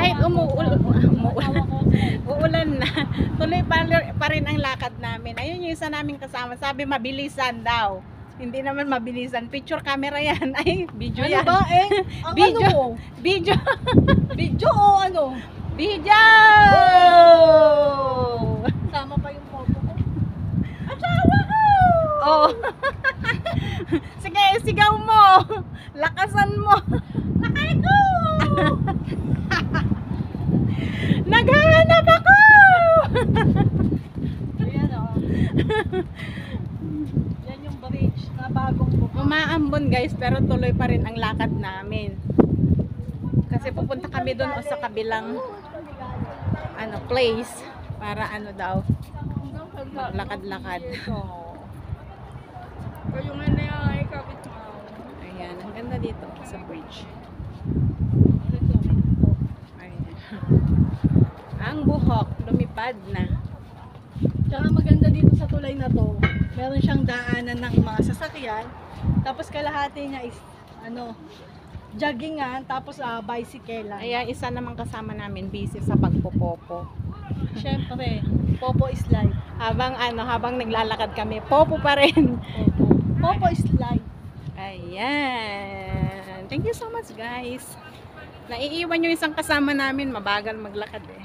Kahit uulan na, tuloy pa rin ang lakad namin. Ayun yung isa naming kasama, sabi mabilisan daw. Hindi naman mabilisan, picture camera yan. Ay, video Ano yan. ba eh? Ang Video. ano mo? Video. Video o ano? Video! Sama pa yung photo ko. Asawa ko! Oh. Sige, sigaw mo. Lakasan mo. Nakay ko! Naghahanap ako! Ayan o. Yan yung bridge na bagong buka. Umaambon guys, pero tuloy pa rin ang lakad namin. Kasi pupunta kami doon sa kabilang place para daw maglakad-lakad. Kayo nga na yung ay kapit mo. Ayan, ang ganda dito sa bridge. Ayan. Ang buhok, lumipad na. Tsaka maganda dito sa tulay na to. Meron siyang daanan ng mga sasakyan. Tapos kalahati niya is joggingan, tapos bicycle. Ayan, isa namang kasama namin busy sa pagpopopo. Siyempre, Popo is life. Habang naglalakad kami, popo pa rin. Popo is life. Ayan. Thank you so much guys. Naiiwan yung isang kasama namin, mabagal maglakad eh.